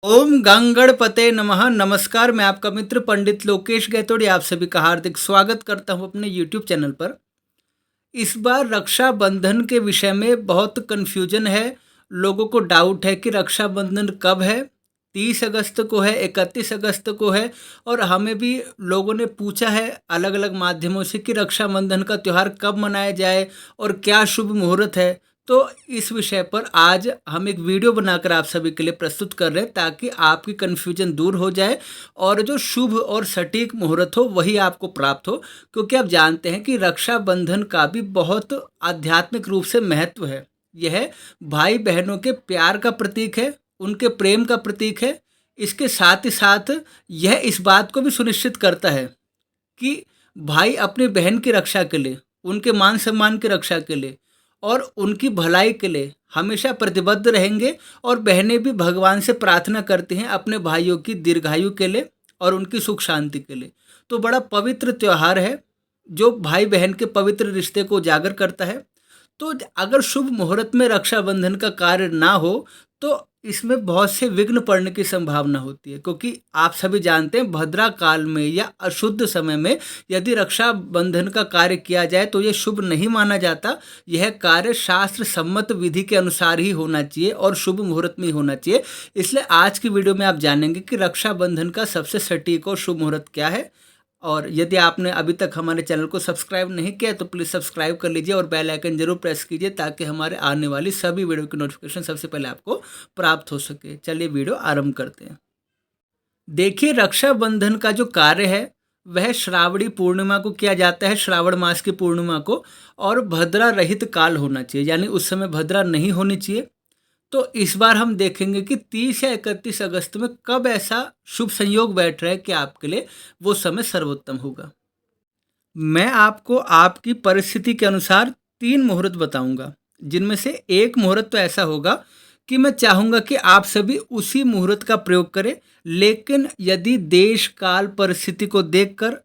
ओम गंगणपते नमः। नमस्कार, मैं आपका मित्र पंडित लोकेश गैतोड़ी आप सभी का हार्दिक स्वागत करता हूं अपने यूट्यूब चैनल पर। इस बार रक्षाबंधन के विषय में बहुत कन्फ्यूजन है। लोगों को डाउट है कि रक्षाबंधन कब है। 30 अगस्त को है, 31 अगस्त को है। और हमें भी लोगों ने पूछा है अलग अलग माध्यमों से कि रक्षाबंधन का त्यौहार कब मनाया जाए और क्या शुभ मुहूर्त है। तो इस विषय पर आज हम एक वीडियो बनाकर आप सभी के लिए प्रस्तुत कर रहे हैं ताकि आपकी कन्फ्यूजन दूर हो जाए और जो शुभ और सटीक मुहूर्त हो वही आपको प्राप्त हो। क्योंकि आप जानते हैं कि रक्षाबंधन का भी बहुत आध्यात्मिक रूप से महत्व है। यह भाई बहनों के प्यार का प्रतीक है, उनके प्रेम का प्रतीक है। इसके साथ ही साथ यह इस बात को भी सुनिश्चित करता है कि भाई अपनी बहन की रक्षा के लिए, उनके मान सम्मान की रक्षा के लिए और उनकी भलाई के लिए हमेशा प्रतिबद्ध रहेंगे। और बहनें भी भगवान से प्रार्थना करती हैं अपने भाइयों की दीर्घायु के लिए और उनकी सुख शांति के लिए। तो बड़ा पवित्र त्यौहार है जो भाई बहन के पवित्र रिश्ते को उजागर करता है। तो अगर शुभ मुहूर्त में रक्षाबंधन का कार्य ना हो तो इसमें बहुत से विघ्न पड़ने की संभावना होती है। क्योंकि आप सभी जानते हैं भद्रा काल में या अशुद्ध समय में यदि रक्षाबंधन का कार्य किया जाए तो यह शुभ नहीं माना जाता। यह कार्य शास्त्र सम्मत विधि के अनुसार ही होना चाहिए और शुभ मुहूर्त में ही होना चाहिए। इसलिए आज की वीडियो में आप जानेंगे कि रक्षाबंधन का सबसे सटीक और शुभ मुहूर्त क्या है। और यदि आपने अभी तक हमारे चैनल को सब्सक्राइब नहीं किया तो प्लीज़ सब्सक्राइब कर लीजिए और बेल आइकन जरूर प्रेस कीजिए ताकि हमारे आने वाली सभी वीडियो की नोटिफिकेशन सबसे पहले आपको प्राप्त हो सके। चलिए वीडियो आरंभ करते हैं। देखिए, रक्षाबंधन का जो कार्य है वह श्रावणी पूर्णिमा को किया जाता है, श्रावण मास की पूर्णिमा को। और भद्रा रहित काल होना चाहिए, यानी उस समय भद्रा नहीं होनी चाहिए। तो इस बार हम देखेंगे कि 30 या 31 अगस्त में कब ऐसा शुभ संयोग बैठ रहा है कि आपके लिए वो समय सर्वोत्तम होगा। मैं आपको आपकी परिस्थिति के अनुसार 3 मुहूर्त बताऊंगा, जिनमें से एक मुहूर्त तो ऐसा होगा कि मैं चाहूँगा कि आप सभी उसी मुहूर्त का प्रयोग करें। लेकिन यदि देश काल परिस्थिति को देखकर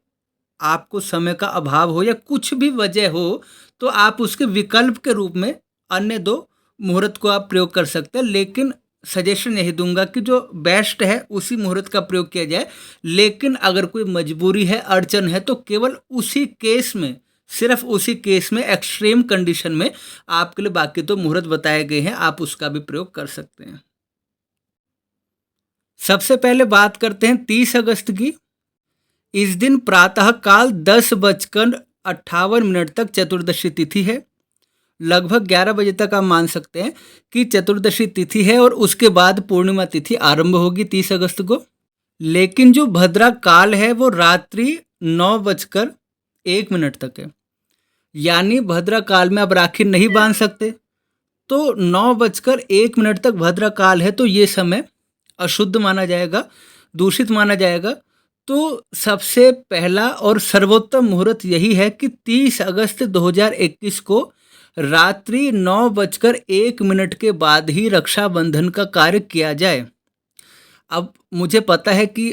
आपको समय का अभाव हो या कुछ भी वजह हो तो आप उसके विकल्प के रूप में अन्य 2 मुहूर्त को आप प्रयोग कर सकते हैं। लेकिन सजेशन यही दूंगा कि जो बेस्ट है उसी मुहूर्त का प्रयोग किया जाए। लेकिन अगर कोई मजबूरी है, अड़चन है तो केवल उसी केस में, सिर्फ उसी केस में, एक्सट्रीम कंडीशन में आपके लिए बाकी 2 मुहूर्त बताए गए हैं, आप उसका भी प्रयोग कर सकते हैं। सबसे पहले बात करते हैं 30 अगस्त की। इस दिन प्रातः काल 10:58 तक चतुर्दशी तिथि है। लगभग 11 बजे तक आप मान सकते हैं कि चतुर्दशी तिथि है और उसके बाद पूर्णिमा तिथि आरंभ होगी 30 अगस्त को। लेकिन जो भद्रा काल है वो रात्रि 9:01 तक है। यानी भद्रा काल में आप राखी नहीं बांध सकते। तो 9:01 तक भद्रा काल है तो ये समय अशुद्ध माना जाएगा, दूषित माना जाएगा। तो सबसे पहला और सर्वोत्तम मुहूर्त यही है कि 30 अगस्त 2021 को रात्रि 9:01 के बाद ही रक्षाबंधन का कार्य किया जाए। अब मुझे पता है कि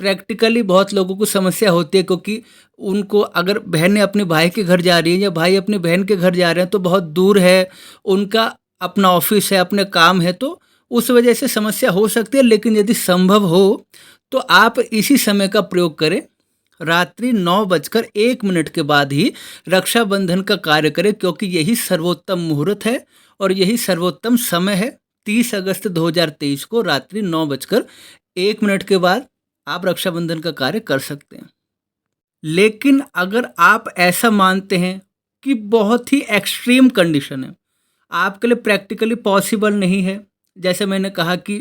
प्रैक्टिकली बहुत लोगों को समस्या होती है, क्योंकि उनको अगर बहनें अपने भाई के घर जा रही हैं या भाई अपने बहन के घर जा रहे हैं तो बहुत दूर है, उनका अपना ऑफिस है, अपने काम है, तो उस वजह से समस्या हो सकती है। लेकिन यदि संभव हो तो आप इसी समय का प्रयोग करें, रात्रि 9:01 के बाद ही रक्षाबंधन का कार्य करें, क्योंकि यही सर्वोत्तम मुहूर्त है और यही सर्वोत्तम समय है। 30 अगस्त 2023 को रात्रि 9:01 के बाद आप रक्षाबंधन का कार्य कर सकते हैं। लेकिन अगर आप ऐसा मानते हैं कि बहुत ही एक्सट्रीम कंडीशन है, आपके लिए प्रैक्टिकली पॉसिबल नहीं है, जैसे मैंने कहा कि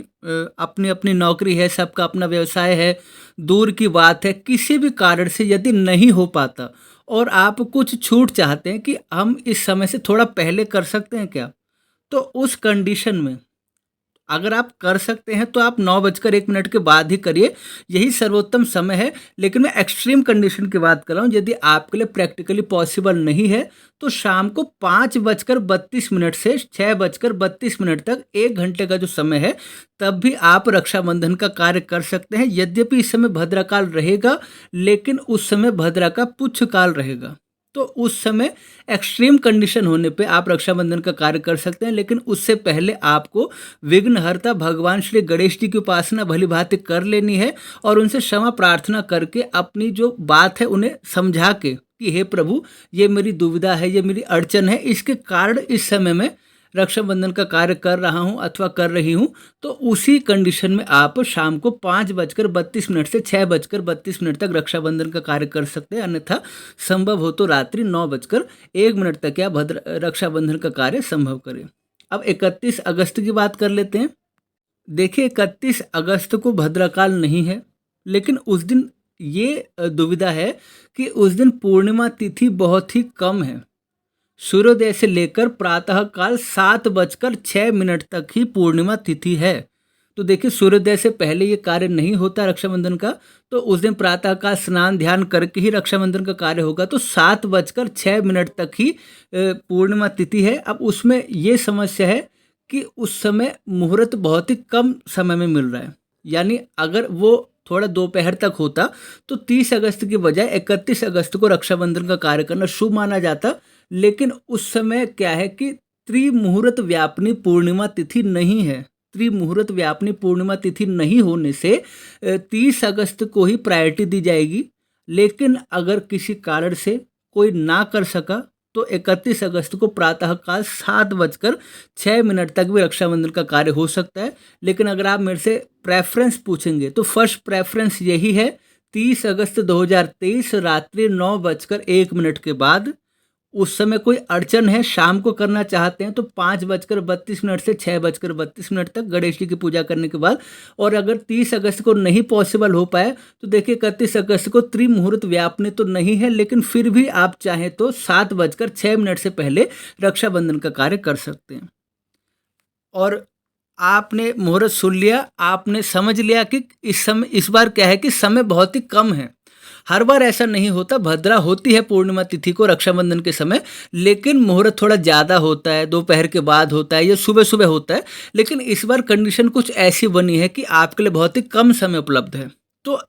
अपनी अपनी नौकरी है, सबका अपना व्यवसाय है, दूर की बात है, किसी भी कारण से यदि नहीं हो पाता और आप कुछ छूट चाहते हैं कि हम इस समय से थोड़ा पहले कर सकते हैं क्या, तो उस कंडीशन में अगर आप कर सकते हैं तो आप 9:01 के बाद ही करिए, यही सर्वोत्तम समय है। लेकिन मैं एक्सट्रीम कंडीशन की बात कर रहा हूँ, यदि आपके लिए प्रैक्टिकली पॉसिबल नहीं है तो शाम को 5:32 से 6:32 तक 1 घंटे का जो समय है तब भी आप रक्षाबंधन का कार्य कर सकते हैं। यद्यपि इस समय भद्रा काल रहेगा लेकिन उस समय भद्रा का पुच्छ काल रहेगा। तो उस समय एक्सट्रीम कंडीशन होने पे आप रक्षाबंधन का कार्य कर सकते हैं, लेकिन उससे पहले आपको विघ्नहर्ता भगवान श्री गणेश जी की उपासना भली भांति कर लेनी है और उनसे क्षमा प्रार्थना करके अपनी जो बात है उन्हें समझा के कि हे प्रभु, ये मेरी दुविधा है, ये मेरी अड़चन है, इसके कारण इस समय में रक्षाबंधन का कार्य कर रहा हूँ अथवा कर रही हूँ, तो उसी कंडीशन में आप शाम को 5:32 से 6:32 तक रक्षाबंधन का कार्य कर सकते हैं। अन्यथा संभव हो तो रात्रि 9:01 तक या रक्षाबंधन का कार्य संभव करें। अब 31 अगस्त की बात कर लेते हैं। देखिए, 31 अगस्त को भद्रकाल नहीं है, लेकिन उस दिन ये दुविधा है कि उस दिन पूर्णिमा तिथि बहुत ही कम है। सूर्योदय से लेकर प्रातः काल 7:06 तक ही पूर्णिमा तिथि है। तो देखिए, सूर्योदय से पहले ये कार्य नहीं होता रक्षाबंधन का, तो उस दिन प्रातः काल स्नान ध्यान करके ही रक्षाबंधन का कार्य होगा। तो 7:06 तक ही पूर्णिमा तिथि है। अब उसमें ये समस्या है कि उस समय मुहूर्त बहुत ही कम समय में मिल रहा है, यानी अगर वो थोड़ा दोपहर तक होता तो 30 अगस्त की बजाय 31 अगस्त को रक्षाबंधन का कार्य करना शुभ माना जाता। लेकिन उस समय क्या है कि त्रिमुहूर्त व्यापिनी पूर्णिमा तिथि नहीं है। त्रिमुहूर्त व्यापिनी पूर्णिमा तिथि नहीं होने से 30 अगस्त को ही प्रायोरिटी दी जाएगी। लेकिन अगर किसी कारण से कोई ना कर सका तो 31 अगस्त को प्रातःकाल 7:06 तक भी रक्षाबंधन का कार्य हो सकता है। लेकिन अगर आप मेरे से प्रेफरेंस पूछेंगे तो फर्स्ट प्रेफरेंस यही है 30 अगस्त 2023 रात्रि 9:01 के बाद। उस समय कोई अड़चन है, शाम को करना चाहते हैं तो 5:32 से 6:32 तक गणेश जी की पूजा करने के बाद। और अगर 30 अगस्त को नहीं पॉसिबल हो पाए तो देखिए 31 अगस्त को त्रिमुहूर्त व्यापने तो नहीं है, लेकिन फिर भी आप चाहें तो 7:06 से पहले रक्षाबंधन का कार्य कर सकते हैं। और आपने मुहूर्त सुन लिया, आपने समझ लिया कि इस बार क्या है कि समय बहुत ही कम है। हर बार ऐसा नहीं होता, भद्रा होती है पूर्णिमा तिथि को रक्षाबंधन के समय, लेकिन मुहूर्त थोड़ा ज़्यादा होता है, दोपहर के बाद होता है या सुबह सुबह होता है। लेकिन इस बार कंडीशन कुछ ऐसी बनी है कि आपके लिए बहुत ही कम समय उपलब्ध है। तो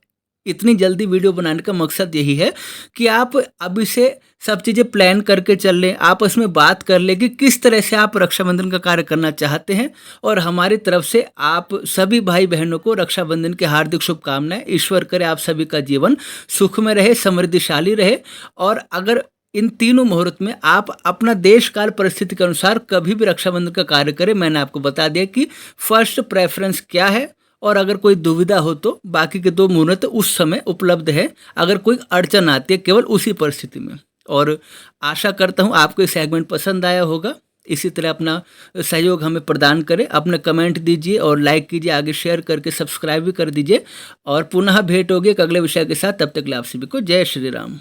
इतनी जल्दी वीडियो बनाने का मकसद यही है कि आप अभी से सब चीज़ें प्लान करके चल लें, आपस में बात कर लें कि किस तरह से आप रक्षाबंधन का कार्य करना चाहते हैं। और हमारी तरफ से आप सभी भाई बहनों को रक्षाबंधन की हार्दिक शुभकामनाएं। ईश्वर करे आप सभी का जीवन सुख में रहे, समृद्धिशाली रहे। और अगर इन तीनों मुहूर्त में आप अपना देश काल परिस्थिति के अनुसार कभी भी रक्षाबंधन का कार्य करें, मैंने आपको बता दिया कि फर्स्ट प्रेफरेंस क्या है। और अगर कोई दुविधा हो तो बाकी के 2 मुहूर्त उस समय उपलब्ध है, अगर कोई अड़चन आती है केवल उसी परिस्थिति में। और आशा करता हूँ आपको ये सेगमेंट पसंद आया होगा। इसी तरह अपना सहयोग हमें प्रदान करें, अपने कमेंट दीजिए और लाइक कीजिए, आगे शेयर करके सब्सक्राइब भी कर दीजिए। और पुनः भेंट होगी एक अगले विषय के साथ। तब तक के लिए आप सभी को जय श्री राम।